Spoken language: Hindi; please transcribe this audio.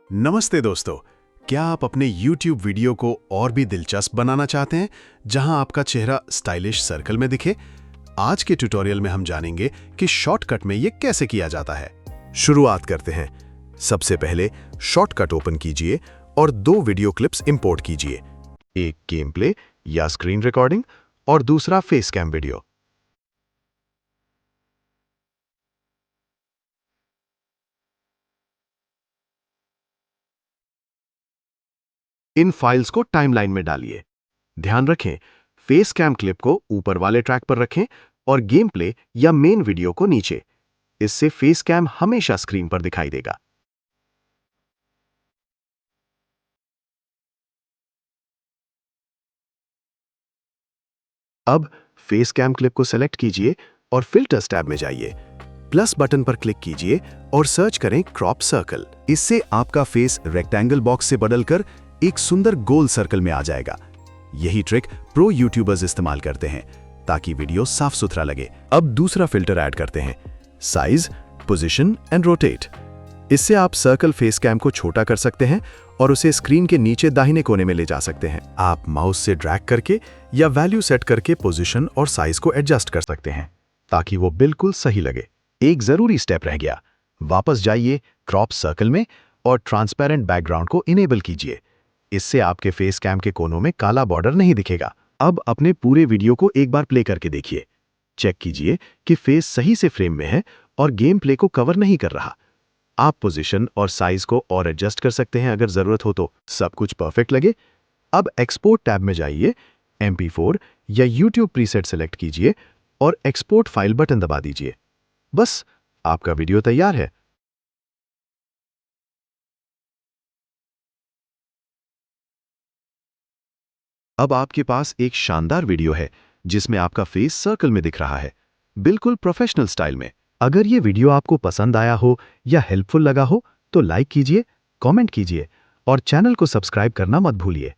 नमस्ते दोस्तों। क्या आप अपने YouTube वीडियो को और भी दिलचस्प बनाना चाहते हैं, जहां आपका चेहरा स्टाइलिश सर्कल में दिखे? आज के ट्यूटोरियल में हम जानेंगे कि शॉर्टकट में ये कैसे किया जाता है। शुरुआत करते हैं। सबसे पहले शॉर्टकट ओपन कीजिए और दो वीडियो क्लिप्स इंपोर्ट कीजिए, एक गेम प्ले या स्क्रीन रिकॉर्डिंग और दूसरा फेस कैम वीडियो। इन फाइल्स को टाइमलाइन में डालिए। ध्यान रखें, फेस कैम क्लिप को ऊपर वाले ट्रैक पर रखें और गेम प्ले या मेन वीडियो को नीचे। इससे फेस कैम हमेशा स्क्रीन पर दिखाई देगा। अब फेस कैम क्लिप को सेलेक्ट कीजिए और फिल्टर्स टैब में जाइए। प्लस बटन पर क्लिक कीजिए और सर्च करें क्रॉप सर्कल। इससे आपका फेस रेक्टेंगल बॉक्स से बदलकर एक सुंदर गोल सर्कल में आ जाएगा। यही ट्रिक प्रो यूट्यूबर्स इस्तेमाल करते हैं ताकि वीडियो साफ सुथरा लगे। अब दूसरा फिल्टर ऐड करते हैं, साइज, पोजीशन एंड रोटेट। इससे आप सर्कल फेस कैम को छोटा कर सकते हैं और उसे स्क्रीन के नीचे दाहिने कोने में ले जा सकते हैं। आप माउस से ड्रैग करके या वैल्यू सेट करके पोजीशन और साइज को एडजस्ट कर सकते हैं ताकि वो बिल्कुल सही लगे। एक जरूरी स्टेप रह गया, वापस जाइए क्रॉप सर्कल में और ट्रांसपेरेंट बैकग्राउंड को इनेबल कीजिए। इससे आपके फेस कैम के कोनों में काला बॉर्डर नहीं दिखेगा। अब अपने पूरे वीडियो को एक बार प्ले करके देखिए। चेक कीजिए कि फेस सही से फ्रेम में है और गेम प्ले को कवर नहीं कर रहा। आप पोजीशन और साइज को और एडजस्ट कर सकते हैं अगर जरूरत हो तो। सब कुछ परफेक्ट लगे, अब एक्सपोर्ट टैब में जाइए, MP4 या YouTube प्रीसेट सेलेक्ट कीजिए और एक्सपोर्ट फाइल बटन दबा दीजिए। बस आपका वीडियो तैयार है। अब आपके पास एक शानदार वीडियो है जिसमें आपका फेस सर्कल में दिख रहा है, बिल्कुल प्रोफेशनल स्टाइल में। अगर ये वीडियो आपको पसंद आया हो या हेल्पफुल लगा हो तो लाइक कीजिए, कमेंट कीजिए और चैनल को सब्सक्राइब करना मत भूलिए।